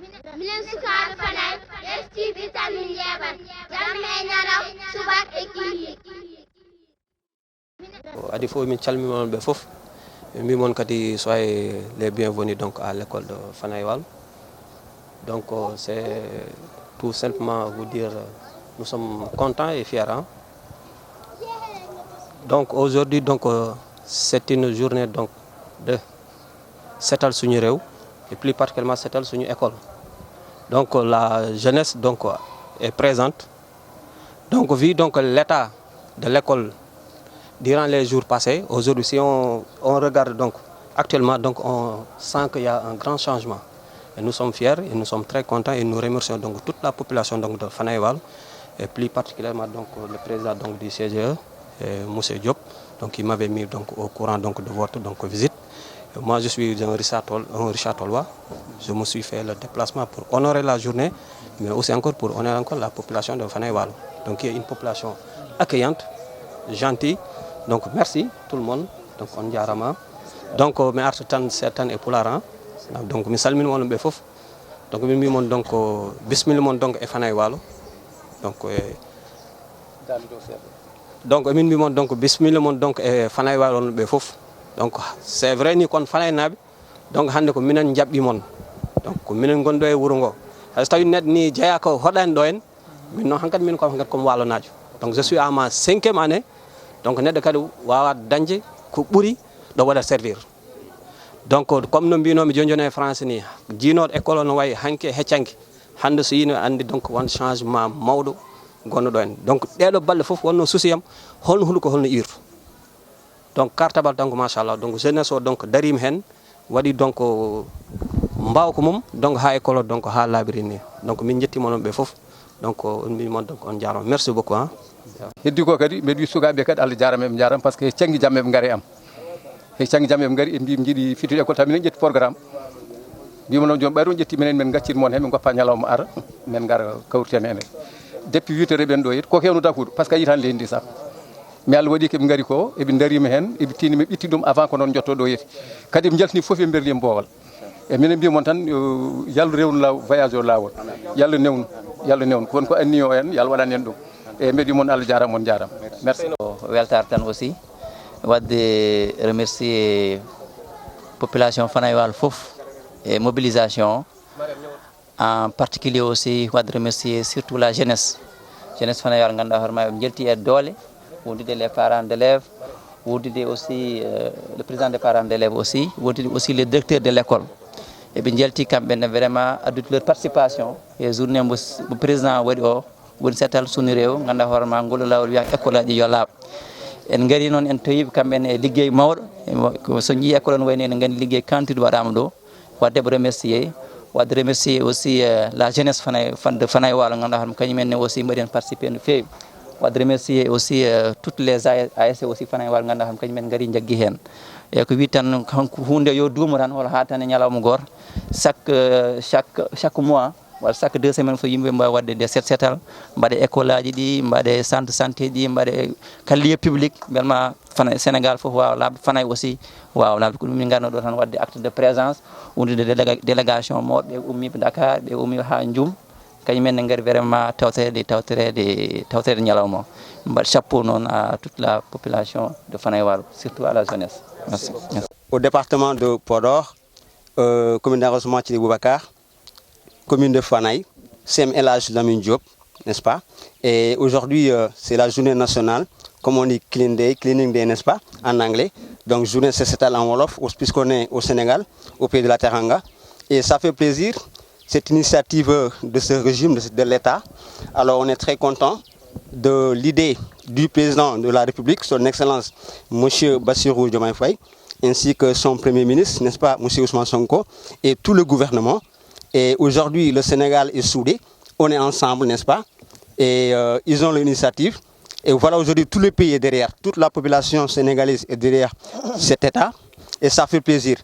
Minen sukaɓe Fanaye ƴefti vitamin jeeɓat jamme ñalaw subak e kihi adi fof min calmini on ɓe fof min mbimon kadi soyez les bienvenus donc à l'école de Fanaye Walo. Donc c'est tout simplement vous dire nous sommes contents et fiers. Donc aujourd'hui donc c'est une journée donc de setal suñu réew et plus particulièrement setal suñu école. Donc la jeunesse donc est présente. Donc vu donc l'état de l'école durant les jours passés, aujourd'hui si on regarde donc actuellement donc on sent qu'il y a un grand changement. Et nous sommes fiers et nous sommes très contents et nous remercions donc toute la population donc de Fanaye Walo et plus particulièrement donc le président donc du CGE, Monsieur Diop, donc il m'avait mis donc au courant donc de votre donc visite. Et moi je suis un Richard Tollois. Je me suis fait le déplacement pour honorer la journée, mais aussi encore pour honorer encore la population de Fanaye Walo. Donc il y a une population accueillante, gentille. Donc merci tout le monde. Donc on jarama. Donc mais art tan certain et pularan. Donc mi salmini won be fof. Donc min mi mon donc bismillah mon donc e Fanaye Walo. Donc min mi mon donc bismillah mon donc e Fanaye Walo be fof. Donc c'est vrai ni kon Fanaye nabe. Donc hande ko minen jabbi mon. Donc minen gondo e wuro ngo. Hay tawi net ni jeya ko hodani do en. Min non hankat min ko hankat ko walo najo. Donc je suis à ma 5e année. Donc neddo kadi wawa dañde ko ɓuri ɗo waɗa servir. Donc comme no mbinomi jonjoni e France ni jiinoɗo école no wayi hanke heccanke hande so yino andi donc won changement mawɗo gonnoɗo en. Donc ɗeɗo balɗe fof wonno souciyam holno huuɗo ko holno irto. Donc cartabal donc machallah donc jeunesse o donc darima hen waɗi donc mbawko mum donc ha école donc ha labiri ni. Donc min jettima non ɓe fof. Donc on mbimon donc on jarama merci beaucoup hein. Heddi ko kadi mbeɗa wi sukaɓe kadi Allah jarama eɓe jarama par ce que canggui jamma eɓe gaari am e canggui jamma eɓe gaari e mbi jiiɗi fittude école tan minen ƴetti programme mbima noon joni ɓayri on ƴetti minen min gaccir moon hen min goppa ñalawma ara min gara kawriten ene depuis 8 heures eɓen ɗo yit ko hewno dakuɗo par ce que a yitani leydi ndi sah mais Allah waɗi koɓe gaari ko eɓe darima hen eɓe tini min ɓitti ɗum avant ko noon jotto ɗo yeti kadi eɓe jaltini foof e berli e mbowal e minen mbimon tan yallah rewnu voyage o lawol yallah newnu ko woni ko anni o en yallah waɗani en ɗum e mbeɗi mon Allah jarama on jarama merci. Weltare tan aussi wadde remercier population Fanaye Walo fof et mobilisation en particulier aussi wadde remercier surtout la jeunesse Fanaye Walo ganduɗa hoorema ɓe jelti e doole wondude les parents d'élèves wondude aussi le président des parents d'élèves aussi wondude aussi les directeurs de l'école et ɓe jelti kamɓene vraiment addude leur participation e journée mo président waɗi o woni setal sunu rew ganduɗa hoorema ngol lawol wiya école aji yo laaɓ en gari noon en tawiɓe kamɓene e liggey mawɗo so jii école on wayni en gandi liggey kantude waɗama ɗo wadde ɓe remercier aussi la jeunesse de Fanaye Walo ganduɗa hoorema kañumenne aussi mbaɗi hen participé no fewi wadde remercier aussi toutes les ASC aussi Fanaye Walo ganduɗa hoorema kañumen gari jaggui hen e ko wi tan hunde yo duumo tan wala ha tan e ñalawma goto chaque mois wala chaque 2 semaines fo yimɓe mbawi wadde des setal mbaɗe école aji ɗi mbaɗe centre santé ɗi mbaɗe lieu public belma Sénégal fof wawa laaɓde Fanaye aussi wawa laaɓde ko ɗum min garno ɗo tan wadde acte de présence wondude délégation mawɓe ɓe ummiɓe Dakar ɓe ummi ha Ndioum kañumen ne gari vraiment tawtere ñalawma o mbaɗa chapeau noon à toute la population de Fanaye Walo surtout à la jeunesse. Merci. Au département de Podor, commune d'arrondissement Thierry Boubacar, commune de Fanaye, CM El Hadj Lamine Diop, n'est-ce pas? Et aujourd'hui, c'est la journée nationale, comme on dit Cleaning Day, n'est-ce pas, en anglais. Donc journée sociétale en Wolof, puisqu'on est au Sénégal, au pays de la Teranga. Et ça fait plaisir, cette initiative de ce régime, de l'État. Alors on est très content de l'idée du président de la République, son Excellence, M. Bassirou Diomaye Faye, ainsi que son Premier ministre, n'est-ce pas, M. Ousmane Sonko, et tout le gouvernement. Et aujourd'hui, le Sénégal est soudé, on est ensemble, n'est-ce pas? Et ils ont l'initiative. Et voilà, aujourd'hui, tout le pays est derrière, toute la population sénégalaise est derrière cet État. Et ça fait plaisir,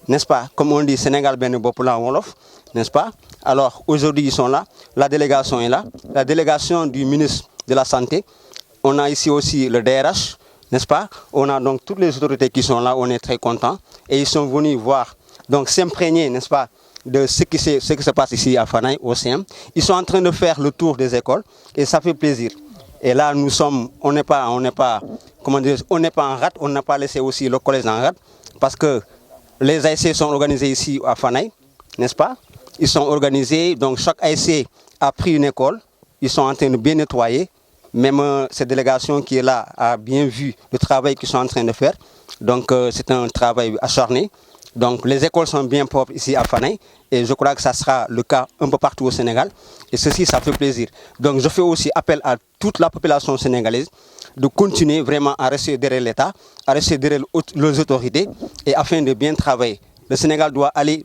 n'est-ce pas? Comme on dit, Sénégal ben Bopula Wolof, n'est-ce pas? Alors, aujourd'hui, ils sont là, la délégation est là, la délégation du ministre de la Santé. On a ici aussi le DRH, n'est-ce pas? On a donc toutes les autorités qui sont là, on est très contents. Et ils sont venus voir, donc s'imprégner, n'est-ce pas, de ce qui se passe ici à Fanaï, au CM. Ils sont en train de faire le tour des écoles et ça fait plaisir. Et là, on n'est pas en rate, on n'a pas laissé aussi le collège en rate, parce que les ASC sont organisés ici à Fanaï, n'est-ce pas? Ils sont organisés, donc chaque ASC a pris une école, ils sont en train de bien nettoyer. Même cette délégation qui est là a bien vu le travail qu'ils sont en train de faire. Donc c'est un travail acharné. Donc les écoles sont bien propres ici à Fanaï et je crois que ça sera le cas un peu partout au Sénégal. Et ceci, ça fait plaisir. Donc je fais aussi appel à toute la population sénégalaise de continuer vraiment à rester derrière l'État, à rester derrière les autorités et afin de bien travailler. Le Sénégal doit aller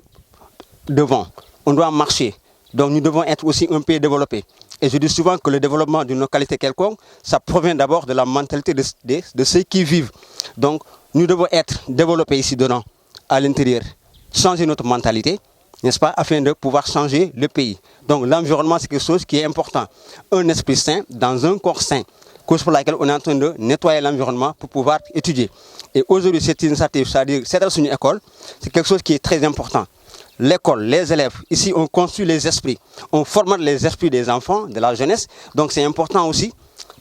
devant, on doit marcher. Donc nous devons être aussi un pays développé. Et je dis souvent que le développement d'une localité quelconque, ça provient d'abord de la mentalité de ceux qui vivent. Donc nous devons être développés ici dedans, à l'intérieur, changer notre mentalité, n'est-ce pas, afin de pouvoir changer le pays. Donc l'environnement, c'est quelque chose qui est important. Un esprit sain dans un corps sain, cause pour laquelle on est en train de nettoyer l'environnement pour pouvoir étudier. Et aujourd'hui, cette initiative, c'est-à-dire cette école, c'est quelque chose qui est très important. L'école, les élèves, ici on construit les esprits, on formate les esprits des enfants, de la jeunesse. Donc c'est important aussi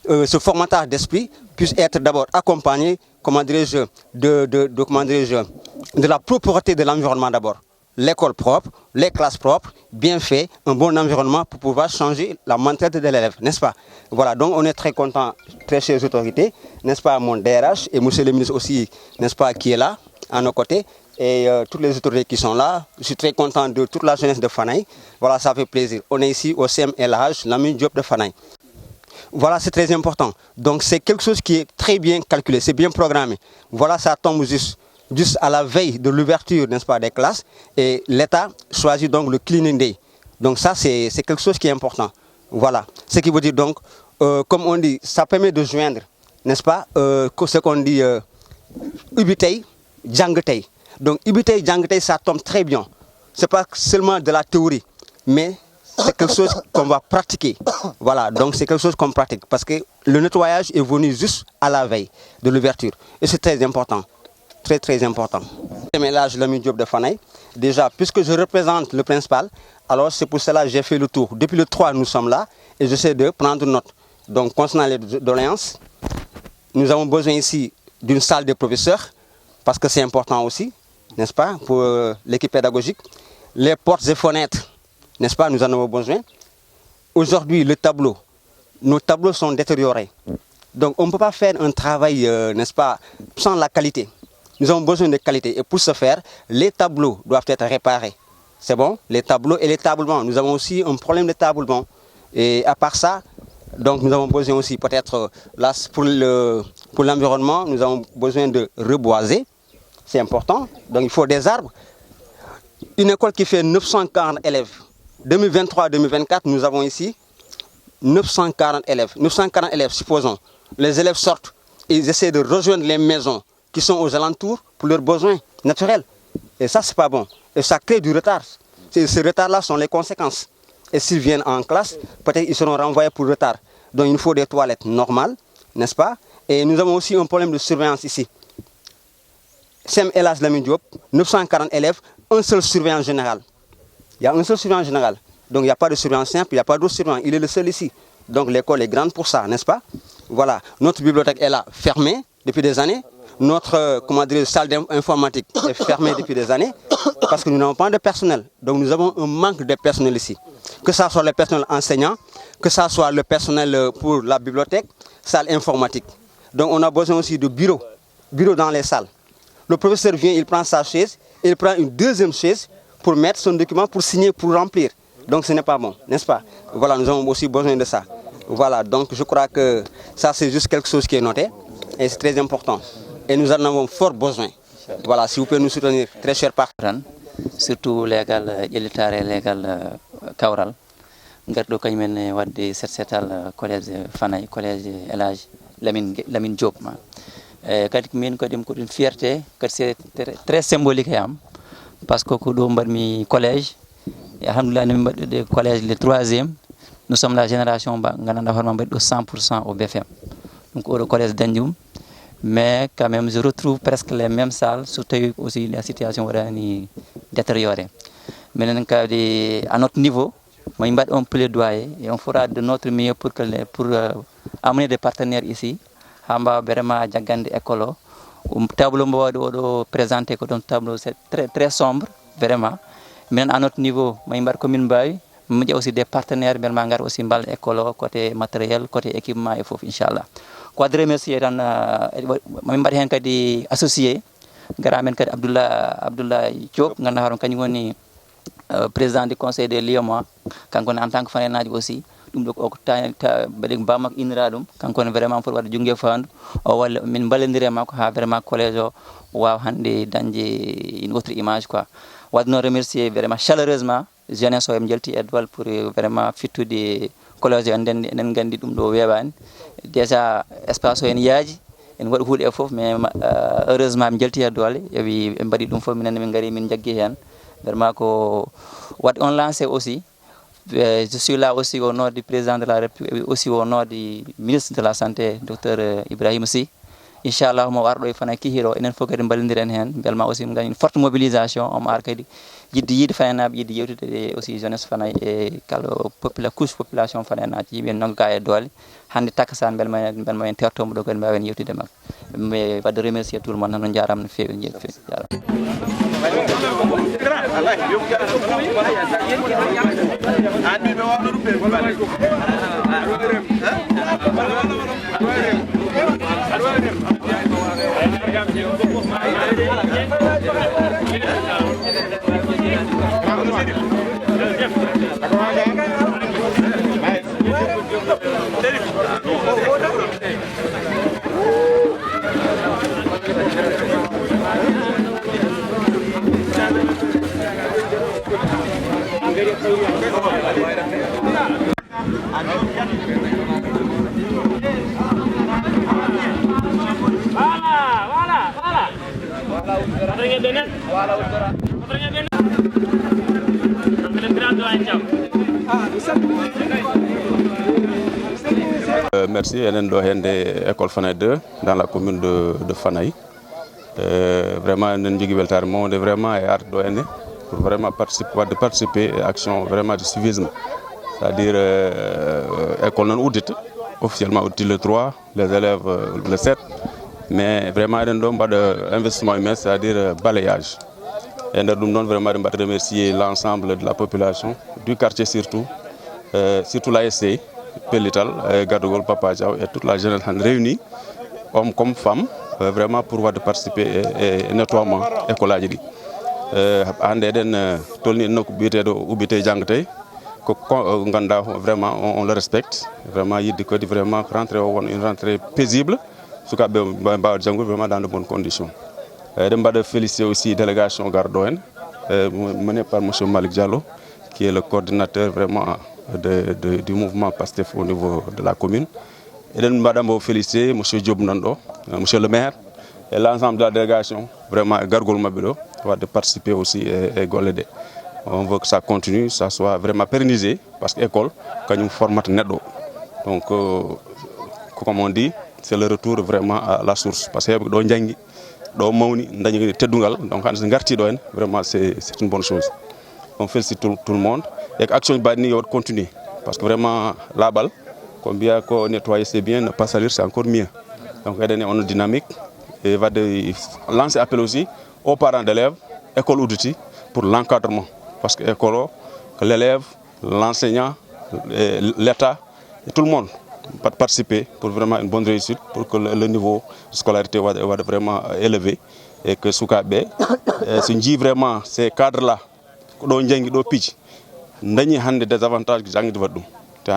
ce formatage d'esprit puisse être d'abord accompagné, comment dirais-je, de la propreté de l'environnement d'abord. L'école propre, les classes propres, bien fait, un bon environnement pour pouvoir changer la mentalité de l'élève, n'est-ce pas? Voilà, donc on est très content, très chères autorités, n'est-ce pas, mon DRH et monsieur le ministre aussi, n'est-ce pas, qui est là, à nos côtés. Et toutes les autorités qui sont là, je suis très content de toute la jeunesse de Fanaï. Voilà, ça fait plaisir. On est ici au CM LH, Lamine Diop de Fanaï. Voilà, c'est très important. Donc c'est quelque chose qui est très bien calculé, c'est bien programmé. Voilà, ça tombe juste à la veille de l'ouverture, n'est-ce pas, des classes. Et l'État choisit donc le Cleaning Day. Donc ça, c'est quelque chose qui est important. Voilà. Ce qui veut dire donc, comme on dit, ça permet de joindre, n'est-ce pas, ce qu'on dit, Ubitei, Djangetei. Donc Ubitei, Djangetei, ça tombe très bien. Ce n'est pas seulement de la théorie, mais c'est quelque chose qu'on va pratiquer. Voilà, donc c'est quelque chose qu'on pratique. Parce que le nettoyage est venu juste à la veille de l'ouverture. Et c'est très important. Très, très important. Mais là, je l'ai job de Fanaï. Déjà, puisque je représente le principal, alors c'est pour cela que j'ai fait le tour. Depuis le 3, nous sommes là et j'essaie de prendre note. Donc, concernant les doléances, nous avons besoin ici d'une salle de professeurs, parce que c'est important aussi, n'est-ce pas, pour l'équipe pédagogique. Les portes et fenêtres, n'est-ce pas, nous en avons besoin. Aujourd'hui, nos tableaux sont détériorés. Donc on ne peut pas faire un travail, n'est-ce pas, sans la qualité. Nous avons besoin de qualité. Et pour ce faire, les tableaux doivent être réparés. C'est bon? Les tableaux et les tablements. Nous avons aussi un problème de tablement. Et à part ça, donc nous avons besoin aussi peut-être, là, pour l'environnement, nous avons besoin de reboiser. C'est important. Donc il faut des arbres. Une école qui fait 940 élèves. 2023-2024, nous avons ici 940 élèves. 940 élèves, supposons. Les élèves sortent et ils essaient de rejoindre les maisons qui sont aux alentours pour leurs besoins naturels. Et ça, c'est pas bon. Et ça crée du retard. Ces retards-là sont les conséquences. Et s'ils viennent en classe, peut-être ils seront renvoyés pour retard. Donc il nous faut des toilettes normales, n'est-ce pas? Et nous avons aussi un problème de surveillance ici. CM LH Lamine Diop, 940 élèves, un seul surveillant général. Il y a un seul surveillant général. Donc il n'y a pas de surveillant simple, il n'y a pas d'autre surveillant. Il est le seul ici. Donc l'école est grande pour ça, n'est-ce pas? Voilà. Notre bibliothèque est là, fermée depuis des années. Notre salle d'informatique est fermée depuis des années parce que nous n'avons pas de personnel. Donc nous avons un manque de personnel ici. Que ce soit le personnel enseignant, que ce soit le personnel pour la bibliothèque, salle informatique. Donc on a besoin aussi de bureaux dans les salles. Le professeur vient, il prend sa chaise, il prend une deuxième chaise pour mettre son document, pour signer, pour remplir. Donc ce n'est pas bon, n'est-ce pas? Voilà, nous avons aussi besoin de ça. Voilà, donc je crois que ça c'est juste quelque chose qui est noté et c'est très important. Et nous en avons fort besoin. Voilà, si vous pouvez nous soutenir, très cher partenaire. Surtout légal, élitaire légal Kaural. Ngardo kanymen wadde setsetal collège Fanaï, collège LH Lamine Diop. Kadi min ko dem ko une fierté que c'est très symbolique parce que ko do mbarmi collège et alhamdoulilah mi de collège le 3e nous sommes la génération ba gananda horma mbadi 100% au BFM. Donc au collège Dandium, mais quand même je retrouve presque les mêmes salles, surtout aussi la situation est détériorée. à notre niveau, on plaidoyer et on fera de notre mieux pour amener des partenaires ici. Hamba vraiment jagande école. Tableau présenté comme un tableau c'est très sombre vraiment. Mais à notre niveau, commune Baye, il y a aussi des partenaires mais aussi école côté matériel, côté équipement et faut inchallah. Quoi de remercier dan associé garamen kadi Abdoulaye Diop ngana haron kany woni président du conseil des Lions kanko en tant que fanenaji aussi dum do ko ta beleg bamak inira dum kanko vraiment pour wada jungue fandu o walla min balendire mako ha vraiment collège o waw hande dañde une autre image quoi wadno remercier vraiment chaleureusement jeunesse o em jelti edwal pour vraiment fittude collège en gandi dum do webani déjà espace o en yaaji en waɗi huuɗe fof mais heureusement mi jalti dole yowi ɓe mbaɗi ɗum fof minen min gari min jaggi hen vraiment ko waɗi on lancé aussi je suis là aussi au nom du président de la République aussi au nom du ministre de la santé docteur Ibrahima Sy inchallah mo warɗo e fana kihiro enen fof kadi ballodiren hen belma aussi mi gani une forte mobilisation omo ar kadi yiide fanenaɓe yiide yewtude aussi jeunesse fanay e kala couche population fanenaji yimɓe nogga e doole hande takasan belma en tertomo ɗo kadi mbawen yewtude makko mais wadde remercier tout le monde noon jarama no fewi jeeɗi fewi Merci Hélène Dohende, école Fanaï 2 dans la commune de Fanaï. Vraiment, nous avons vraiment pour vraiment participer à l'action vraiment du civisme. C'est-à-dire école non audite, officiellement audite le 3, les élèves le 7, mais vraiment il y a un investissement humain, c'est-à-dire balayage. Et nous devons vraiment remercier l'ensemble de la population, du quartier surtout l'ASC, Pellital, Gadogol, Papa Diaw et toute la jeunesse réunie, hommes comme femmes, vraiment pour participer au nettoiement de l'école. Vraiment, on le respecte. Vraiment, il dit vraiment rentrer une rentrée paisible, vraiment dans de bonnes conditions. Je voudrais féliciter aussi la délégation Gardoen, menée par M. Malik Diallo, qui est le coordinateur vraiment du mouvement PASTEF au niveau de la commune. Et je voudrais féliciter M. Diop Nando, M. le maire, et l'ensemble de la délégation, vraiment Gargol Mabilo, de participer aussi et Golédé. On veut que ça continue, ça soit vraiment pérennisé, parce que l'école, quand nous formons Nedo. Donc, comme on dit, c'est le retour vraiment à la source. Parce que vraiment, c'est une bonne chose. On félicite tout le monde. Et l'action de continue. Parce que vraiment, la balle, combien qu'on nettoie, c'est bien, ne pas salir, c'est encore mieux. Donc, on a une dynamique. Et va lancer appel aussi aux parents d'élèves, école ou d'outils, pour l'encadrement. Parce que l'école, l'élève, l'enseignant, l'État, et tout le monde va participer pour vraiment une bonne réussite, pour que le niveau de scolarité va vraiment élevé. Et que Soukabe, si on dit vraiment ces cadres-là, nous avons des avantages que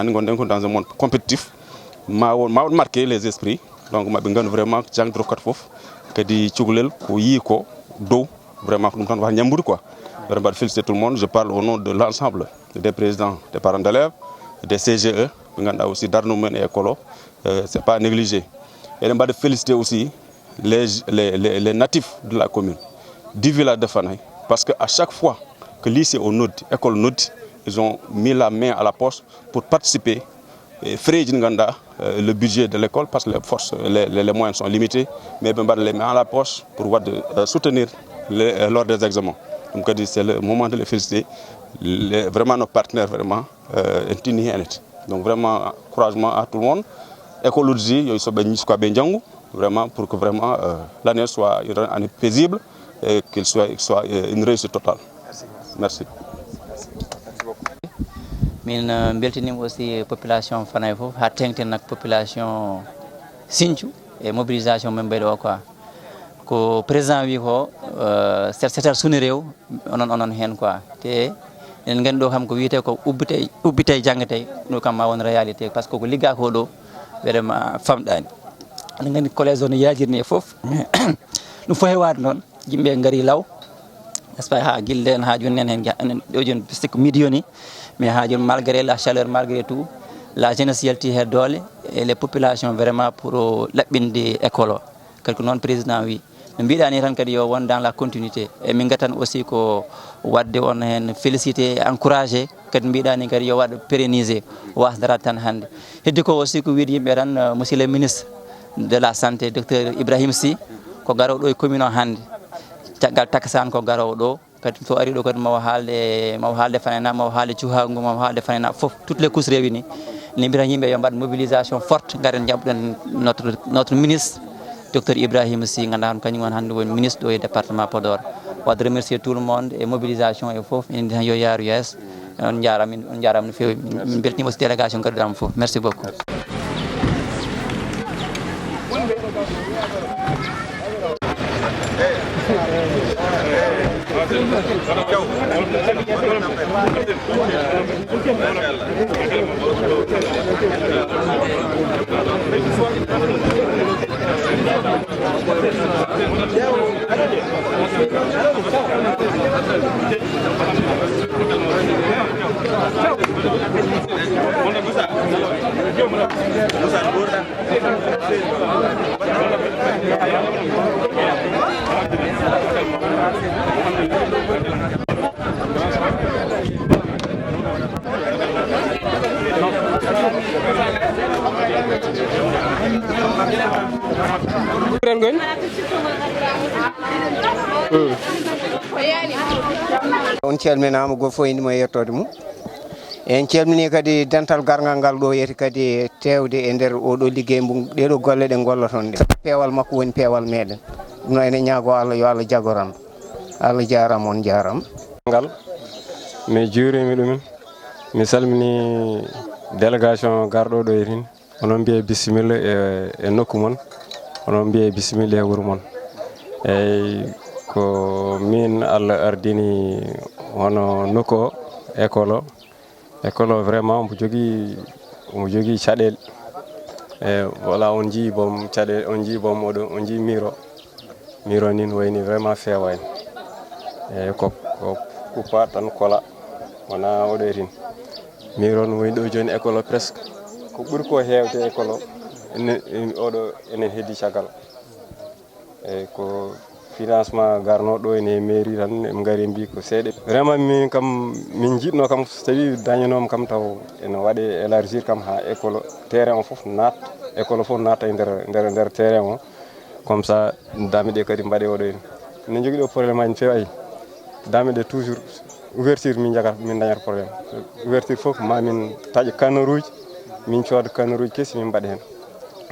nous avons dans un monde compétitif, marqué les esprits. Donc, je suis vraiment que di tchougulel ko yiko do vraiment nous tan wax ñambur quoi vraiment féliciter tout le monde. Je parle au nom de l'ensemble des présidents des parents d'élèves, des CGE bi nganda aussi darnu men et écolo, c'est pas négligé. Et je vais féliciter aussi les natifs de la commune du village de Fanaï, parce que à chaque fois que lycée au Nod, école Nod, ils ont mis la main à la poche pour participer et frais le budget de l'école, parce que les moyens sont limités, mais les mains à la poche pour soutenir lors des examens. donc c'est le moment de les féliciter vraiment nos partenaires vraiment donc vraiment encouragement à tout le monde écologie yoy so ben ko ben jangu vraiment pour que vraiment l'année soit une année paisible et qu'il soit une réussite totale. Merci. Min beltinima aussi population Fanaye fof ha tengten nak population Sinthiou et mobilisation men mbayɗo o quoi ko président wi ko setal suni rew onon hen quoi te en gandi ɗo kam ko wiyete ko ubbite jangate ɗum kam ma won réalité par ce que ko ligga ko ɗo vraiment famɗani en gandi collège o no yajirni e foof ɗum fo hewade noon yimɓe gaari law n'est ce pas ha guilde en ha joni en hen ɗo joni sikko midi yoni mais ha joni malgré la chaleur malgré tout la jeunesse yalti he doole et les populations vraiment pour laɓɓinde école o kadi ko noon président wi no mbiɗani tan kadi yo won dans la continuité e min gatan aussi ko wadde on hen félicité encouragé kadi mbiɗani kadi yo waɗ pérenniser wasdarat tan hande heddi ko aussi ko wiide yimɓe tan monsieur le ministre de la santé docteur Ibrahima Sy ko garowo ɗo e commune o hande caggal takasane ko garowo ɗo kadi so ari ɗo kadi mawo haalde Fanayna mawo haalde Cuhagu mawo haalde Fanayna foof toutes les couches réunies ne mbiyata yimɓe yo mbaɗ mobilisation forte garen jaɓɗen notre ministre docteur Ibrahima Sy ganduɗa kañum woni hande woni ministre ɗo e département Podor wadde remercier tout le monde et mobilisation e foof enen tan yo yaaru yeeso on jarama no fewi min beltanima aussi délégation gadduɗama foof merci beaucoup. on calminama go fo indi mo yettode mum en calmini kadi dental gargal ngal ɗo yeti kadi tewde e nder oɗo liggey mum ɗeɗo golle ɗe golloton ɗe peewal makko woni peewal meɗen ɗum no ene ñaago Allah yo Allah jagoran Allah jarama on jarama ngal mi juurimi ɗumen mi salmini délégation garɗo ɗo yetin onon mbiye bisimilla e nokku mon onon mbiye bisimilla e wuuro mon eyyi ko min Allah ardini hono nokku o école o vraiment omo jogui caɗele e voilà on jii bom caɗele on jii bom oɗo on jii miro ni wayni vraiment fewani e ko kuppa tan kola wona oɗo etin miro no wayni ɗo joni école o presque ko ɓuuri ko hewde école o enen heddi caggal e ko financement garno ɗo ene mairie tan em gari mbi ko seeɗa vraiment min kam min jiɗno kam so tawi dañanoma kam taw ene waɗe élargir kam ha école terrain o foof natta école o foof natta e nder terrain o comme ça dame ɗe kadi mbaɗe oɗo en min jogui ɗo probléme aji fewi dame ɗe toujours ouverture min jagata min dañata probléme ouverture foof ma min taƴa kanaruji min cooda kanaruji kesi min mbaɗa hen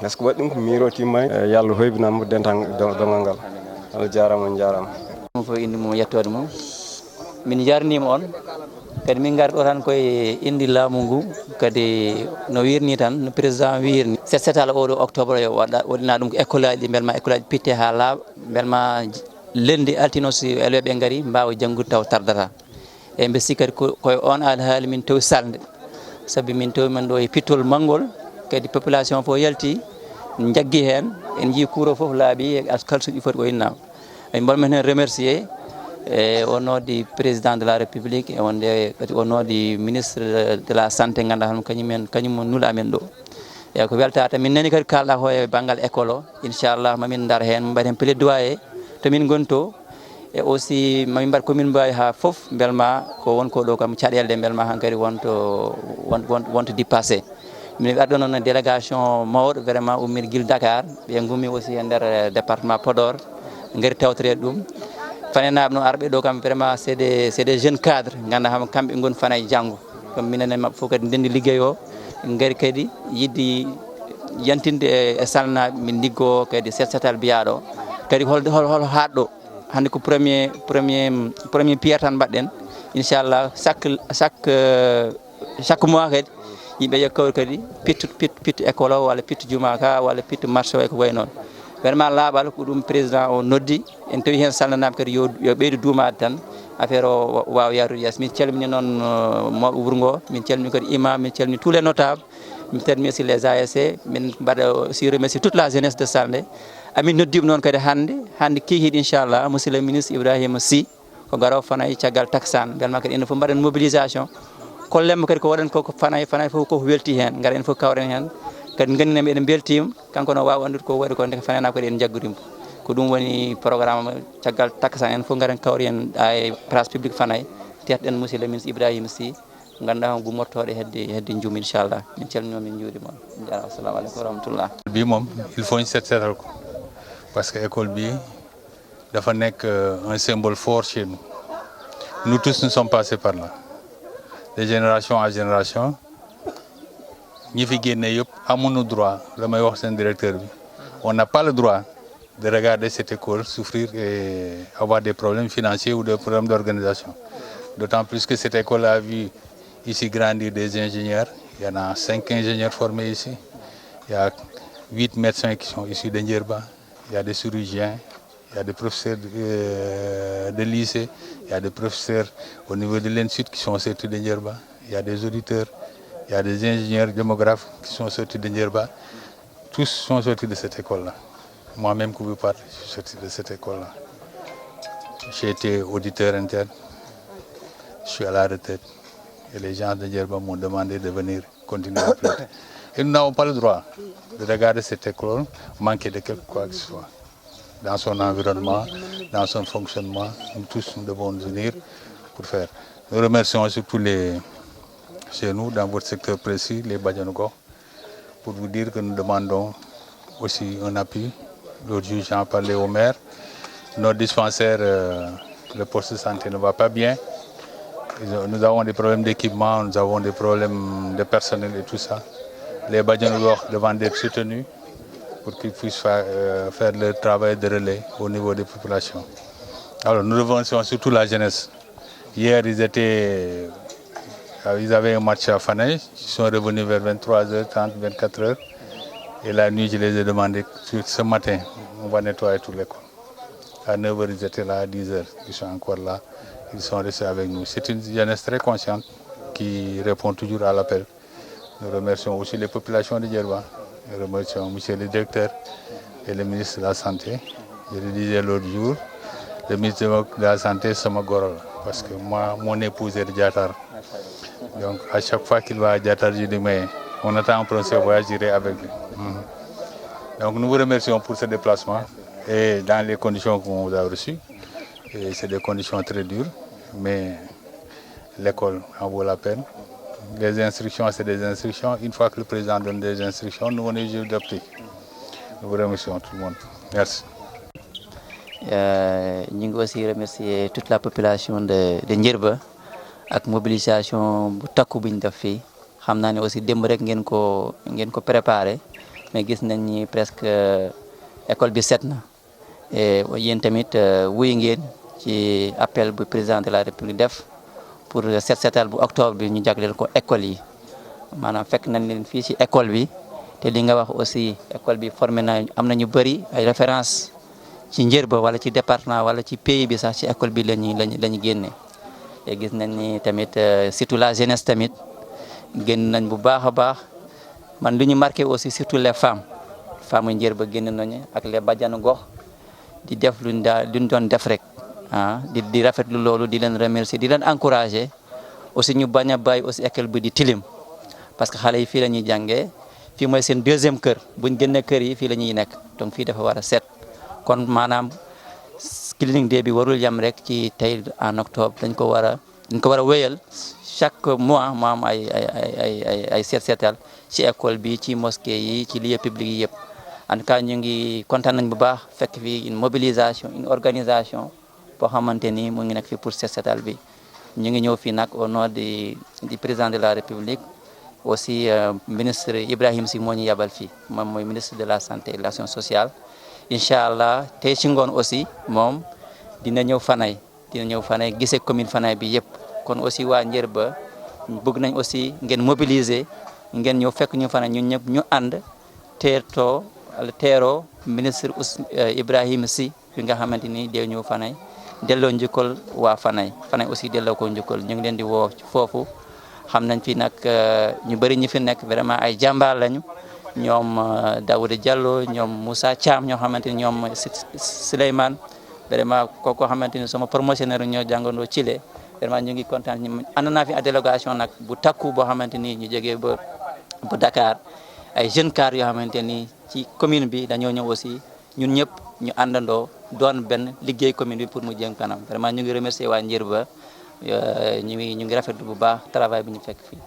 par ce que waɗi ɗum ko miro timmani yallah hoybinamo dental dongal ngal Allah jarama on jarama ɗum fof indi mum yettode mum min jarnima on kadi min gari ɗo tan koye indi laamu ngu kadi no wirni tan no président wirni setal oɗo octobre yo waɗina ɗum ko école aji ɗi belma école aji pitte ha laaɓa belma lendi altino so eleɓe gari mbawa janggude taw tardata e mbe sikki kadi koye on alhaali min tawi salde saabi min tawi men ɗo e pittol manngol kadi population fof yalti jaggui hen en jii couro foof laaɓi e kalsuji foti ko innama en mbolmen hen remercier e au nom du président de la république e wonde kadi au nom du ministre de la santé ganduɗa hono kañum nula men ɗo e ko weltata min nani kadi kalɗa ko e banggal école o inchallah mamin dar hen mbaɗen plaidoyer to min gonto e aussi mamin mbaɗ commune Mbaye ha foof belma ko wonko ɗo kam caɗele ɗe belma hankkadi wonto dépassé min arɗo noon délégation mawɗo vraiment ummide guila Dakar ɓe gummi aussi e nder département Podor gari tawtorede ɗum fanenaɓe noon arɓe ɗo kam vraiment c'est des jeunes cadres ganduɗa kamɓe gon Fanaye janggo comme minen e mabɓe fof kadi ndendi ligguey o gari kadi yidde yantinde e salnaɓe min liggo kadi set setal biyaɗo kadi hol haɗɗo hande ko premier pierre tan mbaɗɗen inchallah chaque mois kadi yimɓe yekkawri kadi pittu école o walla pittu juma ka walla pittu marché o e ko way noon vraiment laaɓal ko ɗum président o noddi en tawi hen salnanaɓe kadi yo ɓeydu duumade tan affaire o wawa yarude yeeso min calmini noon mawɓe wuuro ngo min calmini kadi imam min calmini tous les notables min calmini aussi les ASC min mbaɗa aussi remercier toute la jeunesse de Salde amin noddiɓe noon kadi hande kikiɗe inchallah monsieur le ministre Ibrahima Sy ko garowo Fanaye caggal taksane beelma kadi enen fof mbaɗen mobilisation kollemmo kadi ko waɗen koko Fanaye fof koko welti hen gara en fof kawren hen kadi gandinami eɗen beltima kanko no wawi andude ko waɗi ko ndeke Fanaye kadi en jaggorimo ko ɗum woni programme caggal taksane en fof garen kawri hen e place publique Fanaye tetɗen monsieur le ministre Ibrahima Sy ganduɗa ko gummortoɗo hedde juum inchallah min calminoma min juurima on jara assalamu aleykum wa rahmatullah bi moom il faut ñu seetal ko parce que école bi dafa nekk un symbole fort chez nous tous nous sommes passés par là de génération en génération ñi fi génne yëpp amuñu droit la may wax seen directeur bi on n'a pas le droit de regarder cette école souffrir et avoir des problèmes financiers ou des problèmes d'organisation. D'autant plus que cette école a vu ici grandir des ingénieurs. Il y en a 5 ingénieurs formés ici. Il y a 8 médecins qui sont issus de Ndjerba. Il y a des chirurgiens, il y a des professeurs de lycée, il y a des professeurs au niveau de l'Institut qui sont sortis de Ndjerba. Il y a des auditeurs, il y a des ingénieurs démographes qui sont sortis de Ndjerba. Tous sont sortis de cette école-là. Moi-même, que vous parlez, je suis sorti de cette école-là. J'ai été auditeur interne, je suis à la retraite. Et les gens de Ndjerba m'ont demandé de venir continuer à prêter. Et nous n'avons pas le droit de regarder cette école manquer de quelque quoi que ce soit. Dans son environnement, dans son fonctionnement, nous tous nous devons nous unir pour faire. Nous remercions surtout chez nous, dans votre secteur précis, les Badianogo, pour vous dire que nous demandons aussi un appui. L'autre jour, j'en parlais au maire. Notre dispensaire, le poste de santé ne va pas bien. Nous avons des problèmes d'équipement, nous avons des problèmes de personnel et tout ça. Les Badianogo demandent d'être soutenus pour qu'ils puissent faire leur travail de relais au niveau des populations. Alors nous remercions surtout la jeunesse. Hier, ils avaient un match à Fanaye, ils sont revenus vers 23h30, 24h. Et la nuit, je les ai demandé, ce matin, on va nettoyer toute l'école. À 9h, ils étaient là, à 10h, ils sont encore là, ils sont restés avec nous. C'est une jeunesse très consciente qui répond toujours à l'appel. Nous remercions aussi les populations de Ndjerba. Nous remercions monsieur le directeur et le ministre de la Santé. Je le disais l'autre jour, le ministre de la Santé, c'est ma gorole, parce que moi, mon épouse est de Diatar. Donc à chaque fois qu'il va à Diatar, je dis, mais on attend un prochain voyage, j'irai avec lui. Donc nous vous remercions pour ce déplacement et dans les conditions qu'on vous a reçues. C'est des conditions très dures, mais l'école en vaut la peine. Les instructions, c'est des instructions. Une fois que le président donne des instructions, nous on est juste d'optique. Nous vous remercions tout le monde. Merci. Nous aussi remercier toute la population de Ndjerba avec mobilisation bu takku biñ def fi xamna ne aussi demb rek ngeen ko préparer mais gis nañ ni presque école bi set na et yeen tamit wuy ngeen ci appel bu président de la République def pour setal bu octobre bi ñu jagleel ko école yi manam fekk nañ leen fi ci école bi té li nga wax aussi école bi formé na amna ñu bari ay références ci Ndjerba wala ci département wala ci pays bi sax ci école bi lañu génné et gis nañ ni tamit surtout la jeunesse tamit génn nañ bu baaxa baax man luñu marqué aussi surtout les femmes Ndjerba génn nañu ak les badianu gox di def luñ doon def rek di rafetlu lolu di leen remercier di leen encourager aussi ñu baña bay aussi école bi di tilim parce que xalé yi fi lañuy jàngé fi moy sen deuxième kër buñu génné kër yi fi lañuy nekk donc fi dafa wara set kon manam cleaning day bi warul yam rek ci tay en octobre dañ ko wara wéyal chaque mois mo am ay setal ci école bi ci mosquée yi ci lieu public yi yépp en tout cas ñu ngi content nañ bu baax fekk fi une mobilisation une organisation boo xamante ni mu ngi nekk fii pour set setal bi ñu ngi ñëw fii nag au nom du président de la République aussi ministre Ibrahim Sy moo ñu yabal fii moom mooy ministre de la santé et de l'action sociale incha allah tey ci ngoon aussi moom dina ñëw Fanaye gisee commune Fanaye bi yëpp kon aussi waa Njër ba bëgg nañ aussi ngeen mobiliser ngeen ñëw fekk ñu Fanaye ñun ñëpp ñu ànd teeroo ministre Ibrahim Sy bi nga xamante ni dee ñëw Fanaye delloo njukkal waa Fanaye aussi delloo ko njukkal ñu ngi leen di woo foofu xam nañ fi nag ñu bëri ñi fi nekk vraiment ay jàmbaar lañu ñoom Daouda Diallo ñoom Moussa Thiam ñoo xamante ni ñoom Souleymane vraiment kooku xamante ni sama promotionnaire ñoo jàngandoo Chile vraiment ñu ngi kontaan ñu ànd naa fi ak délégation nag bu takku boo xamante ni ñu jógee ba Dakar ay jeunes cadres yoo xamante ni ci commune bi dañoo ñëw aussi ñun ñëpp ñu àndandoo doon benn liggéey commune bi pour mu jëm kanam vraiment ñu ngi remercier waa Njër ba ñu ngi rafetlu bu baax travail bi ñu fekk fii.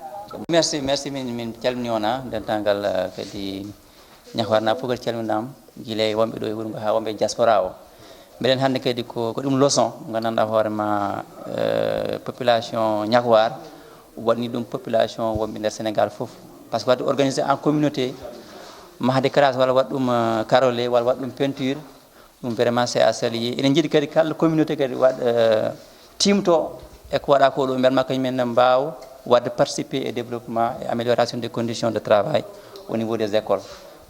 merci min calminiona dentangal kadi ñahwarna fof kadi calminama guilay wonɓe ɗo e wuuro ngo ha wonɓe diaspora o mbiɗen hannde kadi ko ɗum leçon gandanɗa hoorema population ñahwar waɗni ɗum population wonɓe nder Sénégal fof par ce que wadde organisé en communauté mahde classe walla waɗa ɗum carolé walla waɗa ɗum peinture ɗum vraiment c'est à saluer enen jiiɗi kadi kala communauté kadi waɗa timto eko waɗa ko ɗo mbiyatma kañumen mbawa wadde participer au développement et amélioration des conditions de travail au niveau des écoles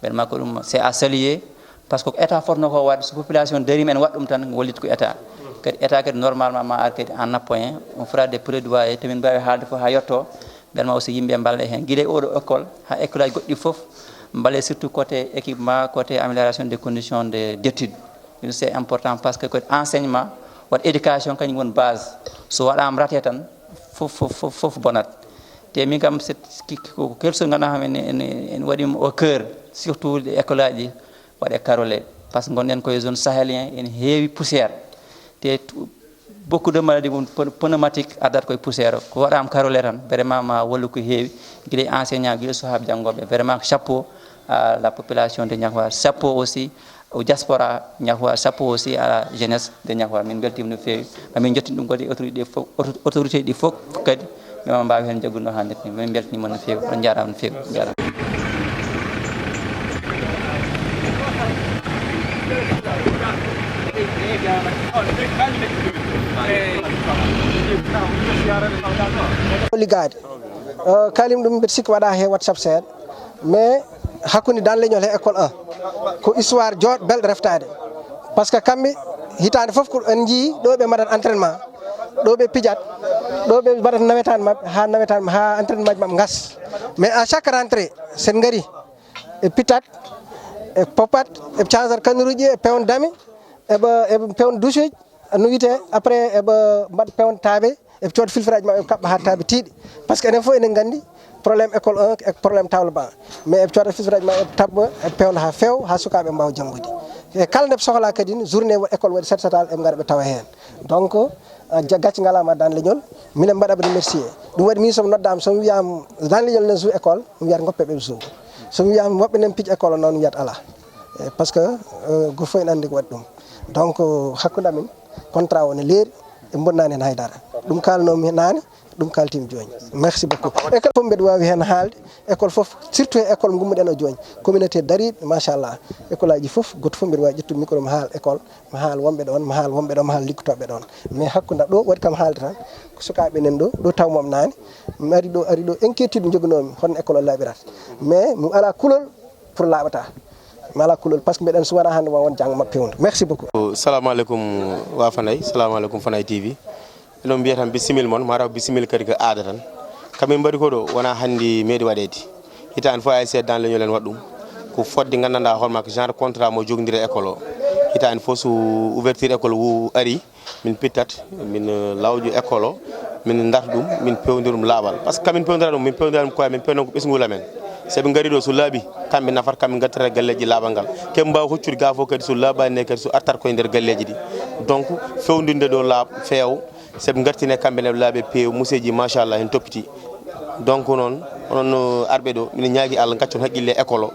mbiyatma ko ɗum c'est à saluer par ce que état fotno ko wadde so population darima en waɗa ɗum tan gollit ko état kadi état kadi normalement ma ar kadi en appoint on fera des plaidoyer tomin mbawi haalde fof ha yetto mbiyatma aussi yimɓe mballe hen guila oɗo école ha école aji goɗɗi foof mballe surtout côté équipement côté amélioration des conditions d'études c'est important parce que côté enseignement wat éducation kañum woni base so waɗama rate tan fof bonat te min kam ko quelque chose ganduɗa en waɗima au cœur surtout les école aji waɗe carolé par ce que gonɗen koye zone sahélien en heewi poussiére te beaucoup de maladies pneumatique addata koye poussiére ko waɗama carolé tan vraiment ma wallu ko heewi guila enseignant guila sahaɓe janggoɓe vraiment chapeau à la population de Niakhar chapeau aussi au diaspora Niakhar chapeau aussi à la jeunesse de Niakhar min beltima no feewi mamin jettini ɗum kadi autorité ɗi fof kadi mima mbawi hen jaggude no hannirta ni min beltanima no feewi on jarama no feewi jarama ligade kalim ɗum mbiɗa sikki waɗa he WhatsApp seeɗa mais hakkude dan leñol he école 1 ko histoire jooɗo belɗo reftade par ce que kamɓe hitande foof ko en jii ɗo ɓe mbaɗat entraînement ɗo ɓe pijat ɗo ɓe mbaɗat nawetan mabɓe ha entraînement maji mabɓe gas mais à chaque rentrée sen gari e pitat e popat e cansar kanuruji e pewn dami eɓe pewn douche uji no wiyete après eɓe mbaɗa pewn taaɓe eɓe cooda filfraji mabɓe eɓe kaɓɓa ha taaɓe tiiɗi par ce que enen fof enen gandi probléme école 1 e probléme table banc mais eɓe cooda filfraji mabɓe eɓe tabba eɓe pewna ha feewa ha sukaɓe mbawa janggude e kala ndeɓe sohla kadi journée école waɗi set setal eɓe gara ɓe tawa hen donc gacce ngalama dan leñol minen mbaɗaɓe remercier ɗum waɗi min somi noddama somi wiyama dan leñol nen joue école mi wiyata goppeɓe joue somi wiyama woɓɓe nen piijo école noon mi wiyata ala par ce que goto fof en andi ko waɗi ɗum donc hakkude amin contrat o ne leeri e bonnani hen haydara ɗum kalnomi nane ɗum kaltimi joni merci beaucoup école fof mbiɗa wawi hen haalde école fof surtout école gummuɗen o joni communauté dariɓe machallah école aji fof goto fof mbiɗa wawi ƴettude micro mi haal école mi haal wonɓe ɗon mi haal wonɓe ɗon mi haal liggotoɓe ɗon mais hakkude ɗo waɗi kam haalde tan ko sukaɓe nen ɗo tawmom nane mi ari ɗo inquiétude joguinomi hono école o laaɓirata mais mi ala kulol pour laaɓata mi ala kulol par ce que mbiɗen so wona hande won janggo mabɓe pewndu merci beaucoup salamu aleykum wa Fanaye salamu aleykum Fanaye TV eɗon mbiya tan bisimilla moon mataw bisimilla kadi ko aada tan kamin mbaɗi ko ɗo wona hanndi meeɗi waɗede hitande fof ASC dans leñol en waɗa ɗum ko fodde gandanɗa hoorema ko genre contrat mo jogdiri école o hitande fof so ouverture école ari min pittat min lawƴo école o min darta ɗum min pewdira ɗum laaɓal par ce que kamin pewdira ɗum min pewdira ɗum koye min pewnan ko ɓesgol amen soɓe gari ɗo so laaɓi kamɓe nafata kamɓe gattata galleji laaɓal ngal keɓe mbawa hoccude ga fof kadi so laaɓani kadi so artat koye nder galleji ɗi donc fewdinde ɗo laaɓ feew soɓe gartine kamɓe ne laaɓe peew museji machallah hen toppiti donc noon onon arɓe ɗo mine ñaagui Allah gaccon haqqille école o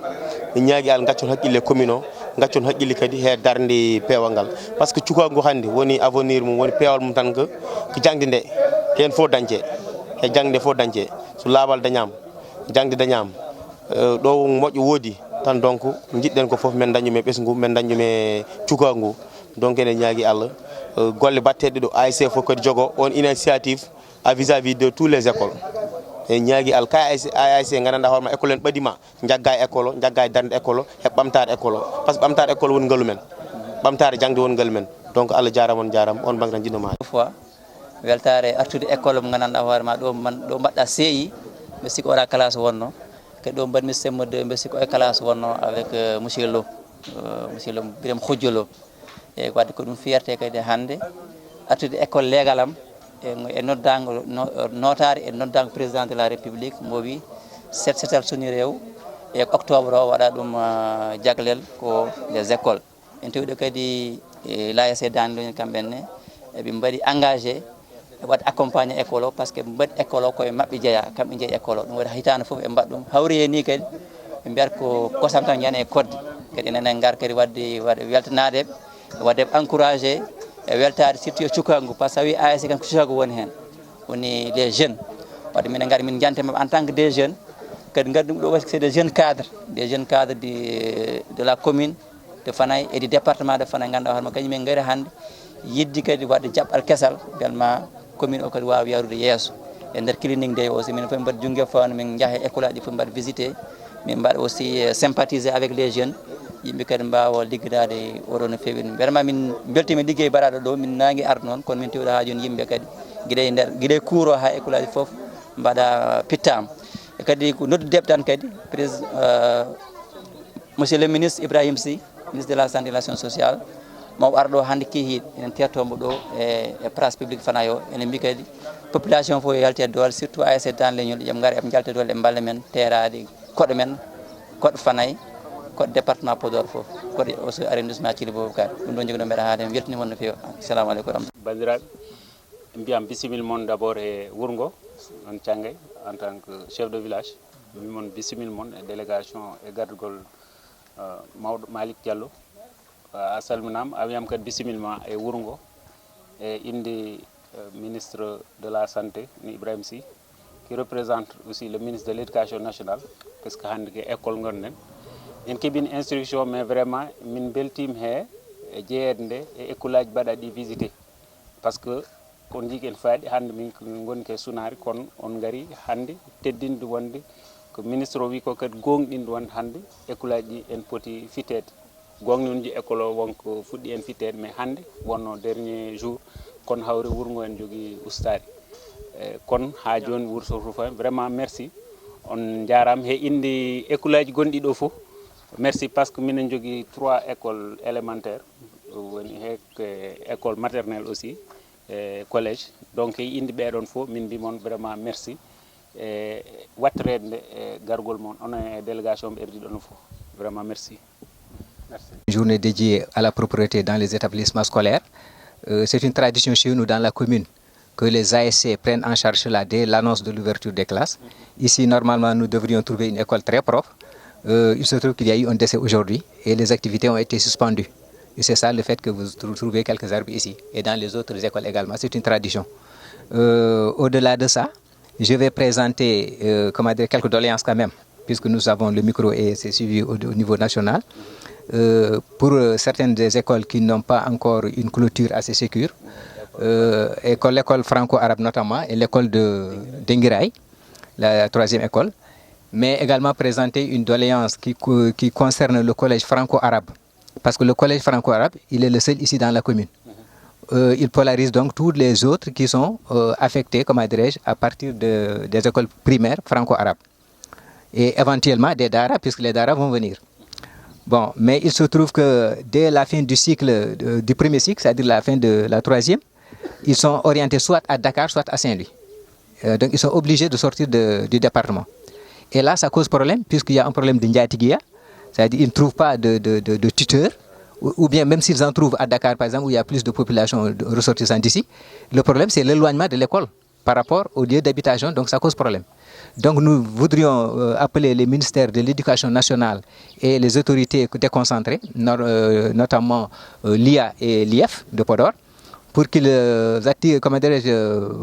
min ñaagui Allah gaccon haqqille commune o gaccon haqqille kadi he darde peewal ngal par ce que cukagu hannde woni avenir mum woni peewal mum tan ko jangde nde hen fof dañce e jangde fof dañce so laawal dañama jangde dañama ɗo moƴƴo woodi tan donc jiɗɗen ko fof men dañume ɓesgu men dañume cukagu donc ene ñaagui Allah golle batteɗe ɗo ASC fof kadi jogo on initiative à vis-à-vis de tous les écoles e ñaagui al kay ASC gandanɗa hoorema école en ɓaɗima jagga école o jagga e darde école o e ɓamtare école o par ce que ɓamtare école woni ngaalu men ɓamtare jangde woni ngaalu men donc Allah jarama on jarama on banggue tan jiɗnoma fois weltare artude école mo gandanɗa hoorema ɗo mbaɗɗa CI mbe siko ora classe wonno kadi ɗo mbaɗmi CM2 mbe siko e classe wonno avec monsieur Lo Birame Khoudio Lo e wadde ko ɗum fierté kadi hannde artude école légal am e noddago notare e noddago président de la république mo wi setal soni rew e octobre o waɗa ɗum jaglel ko les écoles en tewɗo kadi l'ASC Dande kamɓenne eɓe mbaɗi engagé e wadde accompagné école o par ce que ɓe mbaɗi école o koye mabɓe jeeya kamɓe jeeyi école o ɗum waɗi hitande foof ɓe mbaɗ ɗum hawri e ni kadi ɓe mbiyata ko kosam tan yana e kodde kadi enen gar kadi wadde weltanadeɓe wadde encouragé e weltade surtout e cukagu par ce que wi ASC kam ko cukagu woni hen woni les jeunes wadde minen gari min jante mabɓe en tant que des jeunes kadi gadi ɗum ɗo waɗi c'est des jeunes cadres de la commune de Fanaye et du département de Fanaye ganduɗa hoorema kañum en gari hannde yiddi kadi wadde jaɓɓal kesal belma commune o kadi wawa yarude yesso e nder clinique nde aussi minen fof mbaɗi jungge fawno min jaaha école aji fof mbaɗa visité min mbaɗa aussi sympathiser avec les jeunes yimɓe kadi mbawa liggidade oɗo no fewi vraiment min beltimi ligguey mbaɗaɗo ɗo min nangi arde noon kono min tewɗa ha joni yimɓe kadi guiɗe cours o ha école aji foof mbaɗa pittama e kadi ko noddudeɓe tan kadi monsieur le ministre Ibrahima Sy ministre de la santé et de l'action sociale mo ar ɗo hannde kehiɗ enen tettomo ɗo e place publique Fanaye o enen mbi kadi population fof yalte doole surtout ASC Dande Leñol ƴam gaari eɓe jalta doole e balla men terade koɗo men koɗo Fanaye koɗo département Podor fof koɗo aussi arrondissement Thily Boubacar ɗum ɗo jogui mbeɗa haade mi weltini mon no fewi assalamu aleykum rahmatullah bandiraɓe mbiyam bisimilla moon d' abord e wuuro ngo on Thiangay en tant que chef de village mbi moon bisimilla moon e délégation e gardugol mawɗo Malick Diallo a salminama a wiyama kadi bisimillama e wuuro ngo e inde ministre de la santé ni Ibrahima Sy qui représente aussi le ministre de l'éducation nationale parce que hannde ko école gonɗen en keeɓino instruction mais vraiment min beltima he e jeeyede nde e école aji mbaɗaɗi visité par ce que kon jii en faaɗi hannde min goni ke Sunari kono on gari hannde teddinde wonde ko ministre o wi ko kadi gonɗinde wonde hannde école aji ɗi en poti fittede gonɗi on ji école o wonko fuɗɗi en fittede mais hannde wonno dernier jour kono hawre wuuro ngo en jogui ustade kono ha joni wuuro Sotofo vraiment merci on jarama he inde école aji gonɗi ɗo foof merci parce que minen jogui 3 écoles élémentaires woni he école maternelle aussi collège donc e inde ɓeɗon fof min mbimon vraiment merci e wattorede nde e gargol moon onon e délégation ɓe erdi ɗon fof vraiment merci. Une journée dédiée à la propreté dans les établissements scolaires. C'est une tradition chez nous dans la commune que les ASC prennent en charge cela dès l'annonce de l'ouverture des classes. Ici, normalement, nous devrions trouver une école très propre. Il se trouve qu'il y a eu un décès aujourd'hui et les activités ont été suspendues. Et c'est ça le fait que vous trouvez quelques arbres ici et dans les autres écoles également. C'est une tradition. Au-delà de ça, je vais présenter quelques doléances quand même, puisque nous avons le micro et c'est suivi au niveau national. Pour certaines des écoles qui n'ont pas encore une clôture assez sécure, l'école franco-arabe notamment et l'école de Denguiraï, la 3e école, mais également présenter une doléance qui concerne le collège franco-arabe. Parce que le collège franco-arabe, il est le seul ici dans la commune. Il polarise donc tous les autres qui sont affectés, comment dirais-je, à partir des écoles primaires franco-arabes. Et éventuellement des daras, puisque les daras vont venir. Bon, mais il se trouve que dès la fin du cycle, du premier cycle, c'est-à-dire la fin de la 3e, ils sont orientés soit à Dakar, soit à Saint-Louis. Donc ils sont obligés de sortir du département. Et là, ça cause problème, puisqu'il y a un problème de Ndiatiguia, c'est-à-dire qu'ils ne trouvent pas de tuteurs, ou bien même s'ils en trouvent à Dakar, par exemple, où il y a plus de population ressortissante d'ici, le problème c'est l'éloignement de l'école par rapport au lieu d'habitation, donc ça cause problème. Donc nous voudrions appeler les ministères de l'Éducation nationale et les autorités déconcentrées, notamment l'IA et l'IF de Podor, pour qu'ils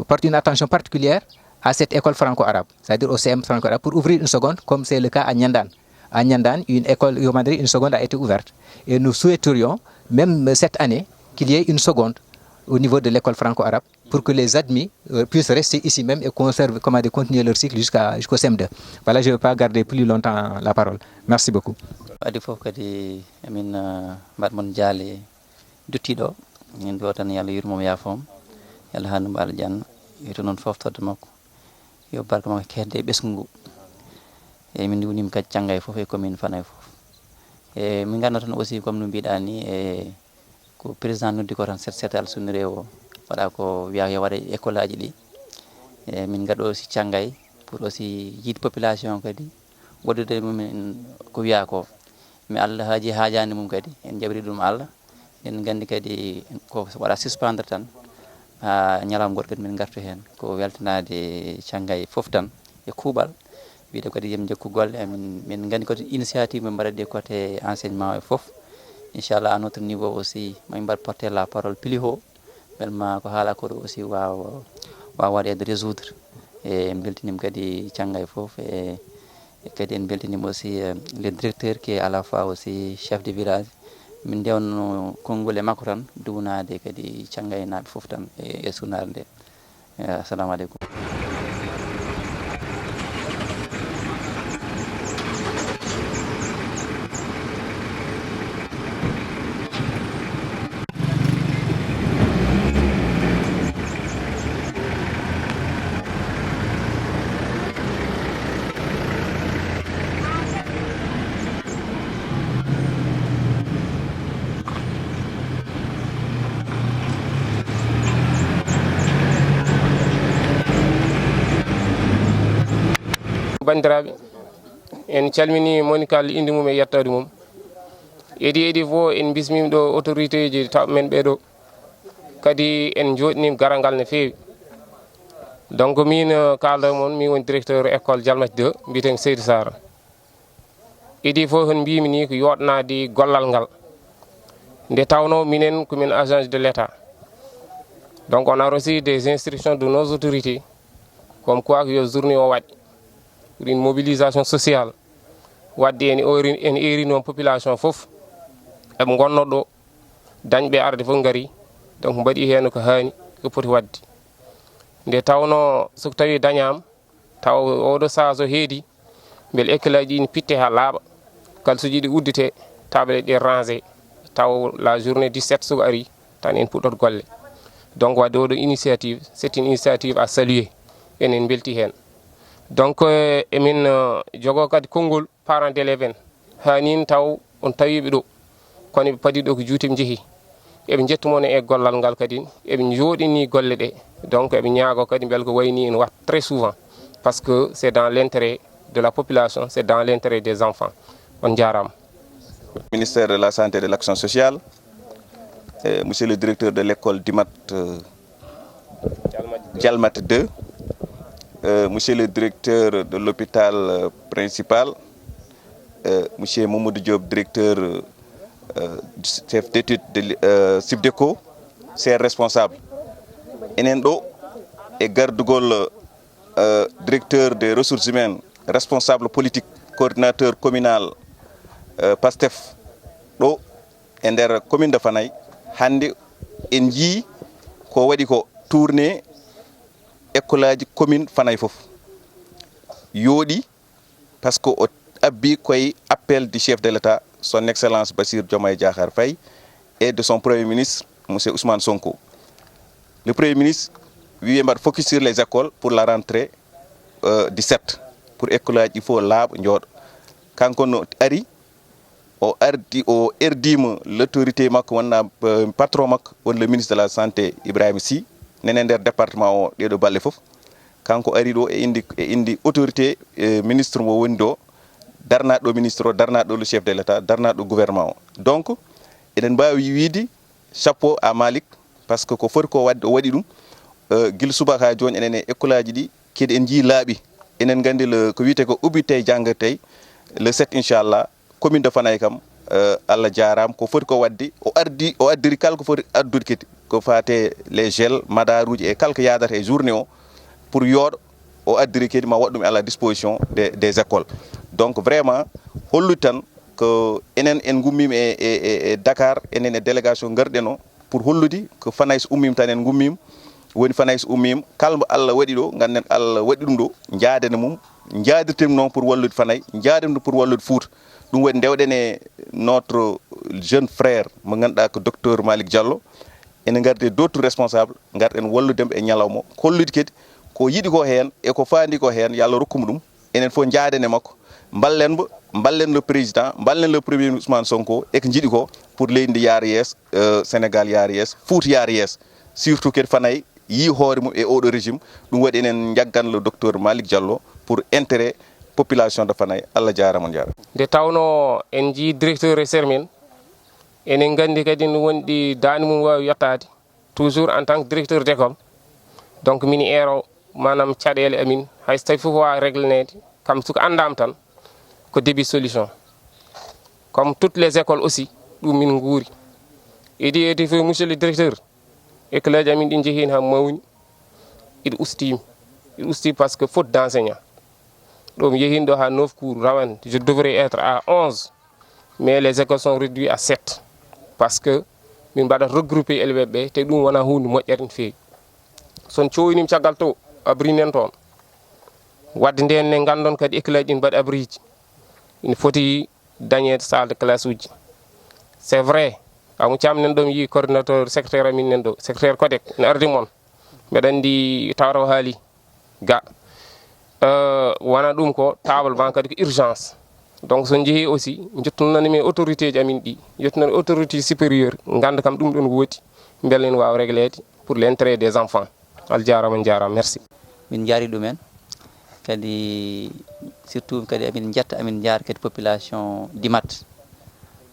portent une attention particulière à cette école franco-arabe, c'est-à-dire au CM franco-arabe, pour ouvrir une seconde, comme c'est le cas à Nyandan. À Nyandan, une seconde a été ouverte. Et nous souhaiterions, même cette année, qu'il y ait une seconde au niveau de l'école franco-arabe, pour que les admis puissent rester ici même et continuer leur cycle jusqu'au CM2. Voilà, je ne vais pas garder plus longtemps la parole. Merci beaucoup. yo barka ma kedde besngu e min woni ka ciangay fof e commune Fanay fof e min ganno tan aussi comme no biida ni e ko président noddi ko tan setal sunni rewo wada ko wiya yo wada école aji di e min gado aussi ciangay pour aussi yid population kadi wodude mum ko wiya ko mi Allah haji hajani mum kadi en jabri dum Allah en gandi kadi ko wada suspendre tan nyalam gorko min gartu hen ko weltanade ciangay fof tan e kubal wiide ko yem jokku golle min gandi ko initiative min barade côté enseignement fof inchallah à notre niveau aussi min bar porter la parole plus haut belma ko hala ko aussi wa wade résoudre e beltinim kadi ciangay fof e kadi en beltinim aussi le directeur qui est à la fois aussi chef de village min dewno kongole makko tan duwnade kadi ciangay nabe fof tan e sunarde assalamu alaikum. bandiraɓe en calmini monikal indi mum e yettade mum edi fo en bismimi ɗo autorité ji taw men ɓeɗo kadi en joɗinim garangal no fewi donc min kalda mon min woni directeur école Dialmati 2 mbiten Seydou Sara edi fo hen mbimi ni ko yodnade gollal ngal nde tawno minen komin agence de l'état donc on a reçu des instructions de nos autorités comme quoi que yo journée o waɗi pour une mobilisation sociale wadde en eri non population fof eɓe gonno ɗo dañɓe arde fof ngari donc mbaɗi hen ko hani ko poti wadde nde tawno soko tawi dañama taw oɗo saaha so heedi beele école ji ɗi pitte ha laaɓa kalsuji ɗi uddite table ɗe rangé taw la journée 17 soko ari tan en puɗɗot golle donc wadde oɗo initiative c'est une initiative à saluer enen belti hen donc emin jogo kadi konngol parents d'élèves en hanin taw on tawiɓe ɗo kono ɓe padi ɗo ko juutem jeehi eɓe jettumon e gollal ngal kadi eɓe jooɗini golle ɗe donc eɓe ñaago kadi bel ko wayni en wat très souvent parce que c'est dans l'intérêt de la population, c'est dans l'intérêt des enfants. On jarama. Ministère de la Santé et de l'Action sociale, monsieur le directeur de l'école Dimat Dialmati 2, monsieur le directeur de l'hôpital principal, monsieur Mamadou Diop, directeur chef d'études de SIPDECO, c'est responsable. Enendo et gardugol directeur des ressources humaines, responsable politique, coordinateur communal PASTEF ɗo e nder commune de Fanay hande en jii ko waɗi ko tourné école aji commune Fanay fof yooɗi parce que o abbi koye appel du chef de l'État son excellence Bassirou Diomaye Diakhar Faye et de son premier ministre monsieur Ousmane Sonko. Le premier ministre wi mbaɗa focus sur les écoles pour la rentrée 17 pour école aji il faut laaɓa njooɗo kanko no ari o ardi o erdima l'autorité makko wonna patron makko won le ministre de la santé Ibrahima Sy nene nder département o ɗeɗo balle fof kanko ari ɗo e indi autorité ministre mo woni ɗo darnaɗo ɗo ministre o darnaɗo le chef de l'état darnaɗo gouvernement o donc eɗen mbawi wiide chapeau à Malick parce que ko foti ko wadde o waɗi ɗum guila subaka ha joni enen e école aji ɗi kedi en jii laaɓi enen gandi le ko wite ko ubite jang tay le 7 inchallah commune de Fanaye kam Allah jaram ko foti ko waddi o addiri kala ko foti addude kiti ko faate les gel madaruji e kala ko yadata e journée o pour yodo o addiri kiti ma waddum à la disposition des écoles. Donc vraiment hollu tan ko enen en gummim e Dakar enen e délégation ngardeno pour holludi ko Fanaye so ummim tan en gummim woni Fanaye so ummim kalmo Allah wadi do ganden Allah wadi dum do jaadene mum jaadirtem non pour wallude Fanaye jaadem pour wallude Fouta. Dum woni dewdene notre jeune frère mo ganda ko docteur Malick Diallo en garde d'autres responsables garden walludem e nyalawmo kollude kedi ko yidi ko hen e ko faandi ko hen yalla rokkum dum enen fo jaadene makko ballen le président ballen le premier Ousmane Sonko e ko jidi ko pour leydi yaar yes Sénégal yaar yes Fouta yaar yes surtout kedi Fanaye yi hoore mum e odo régime dum wadi enen jaggan le docteur Malick Diallo pour intérêt population de Fanaye Allah jaarama jaara de tawno en ji directeur e sermin enen gandi kadi no wondi daani mum wawi yottade toujours en tant que directeur d'école donc mini ero manam caɗele amin hay so tawi fof wawi réglanede kam suko andam tan ko début solution comme toutes les écoles aussi ɗum min guuri idi fof monsieur le directeur école aji amin ɗi jeehin ha mawni iɗa usti parce que faute d'enseignant donc yehin do ha 9 cours rawan je devrais être à 11 mais les écoles sont réduites à 7 parce que min bada regrouper LVB te dum wana hunde moƴƴere feewi son cooynim ciagal to abri nen ton wadde den ne gandon kadi école din bad abriji il faut dañede salle de classe uji c'est vrai amu camnen dom yi coordinateur secrétaire amin nen do secrétaire codec ne ardi mon medandi tawro haali ga wana dum ko table banque kadi ko urgence donc so jeehi aussi jottunani men autorité ji amin di jottunani autorité supérieure ganda kam dum don woti belen waaw réglede pour l'intérêt des enfants al jarama merci min jari dumen kadi surtout kadi amin jetta amin jaar kadi population dimat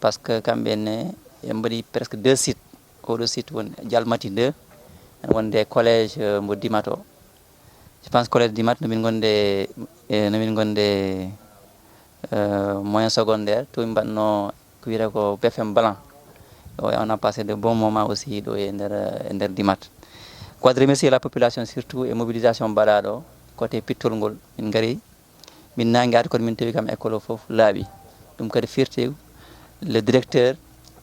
parce que kambe ne mbadi presque 2 sites odo site won jalmati 2 wonde collège mo dimato je pense collège dimat no min gonde moyen secondaire to mbanno ko wira ko BFM Blanc on a passé de bons moments aussi do e nder dimat ko remercier la population surtout et mobilisation balado côté pittol ngol min gari min nangaade ko min tewi kam école fof laabi dum kadi fierté le directeur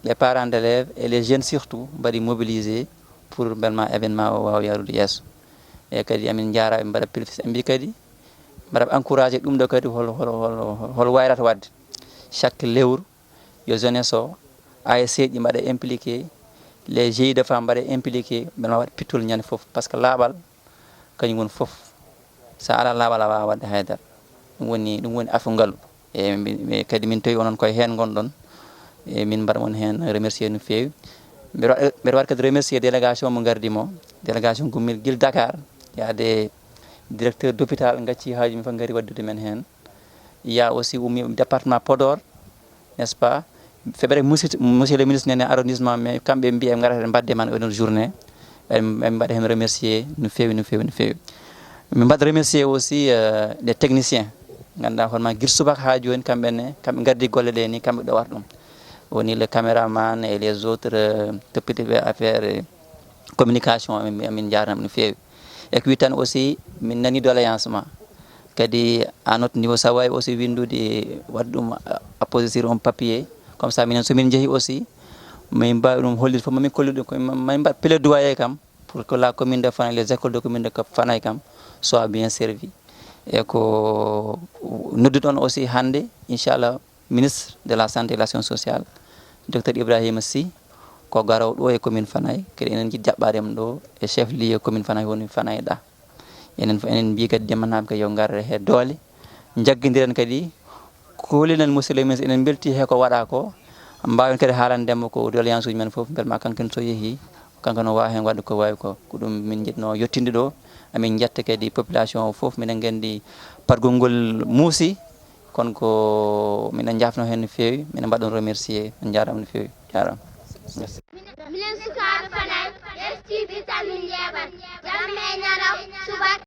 les parents d'élèves et les jeunes surtout bari mobiliser pour vraiment événement o waw yarude yesso e kadi amin jaara en bada plus en bi kadi bada encourager dum do kadi hol wayrata wadde chaque lewru yo jeunesse o ASC ji bada impliqué les GIE de femmes bada impliqué bana wad pitol nyane fof parce que labal kany won fof sa ala labal wa wadde haydar dum woni afungal e kadi min toy onon koy hen gondon e min bada mon hen remercier no feewi mi war kadi remercier délégation mo gardi mo délégation gummil gil Dakar il y a des directeurs d'hôpital ngacci haaji mi fa ngari waddude men hen il y a aussi au département Podor n'est-ce pas febre monsieur le ministre nene arrondissement mais kambe mbi em ngarata badde man une journée em badde hen remercier no feewi mi badde remercier aussi les techniciens ganda holma gir subak ha joni kambe ne kambe gardi golle de ni kambe do war dum woni le caméraman et les autres toppite affaire communication amin jarnam no feewi et puis tan aussi min nani doléance ma kadi à notre niveau ça way aussi windude waddum apposer sur un papier comme ça minen so min jehi aussi mais mba dum holli fo mami kollude ko may mba plaidoyer kam pour que la commune de Fanaye les écoles de commune de Fanaye kam soit bien servi et ko noddu don aussi hande inchallah ministre de la santé et de l'action sociale docteur Ibrahima Sy ko garaw do e commune Fanaye kadi enen ji jabbadem do e chef lieu commune Fanaye woni Fanaye da enen bi kadi demanam ko yo ngarre he doole jaggindiren kadi kolinen muslimin enen belti he ko wada ko mbaawen kadi haalandemo ko doléance uji men fof belma kanken so yehi kanko no wa hen wadde ko wawi ko dum min jetno yottinde do amin jetta kadi population fof minen gandi pargol ngol muusi kon ko minen jafno hen no feewi minen mbaɗon remercier en jaram no feewi jaram merci minen sukaɓe Fanaye STV tan min jeeɓat jamme ñaraw subak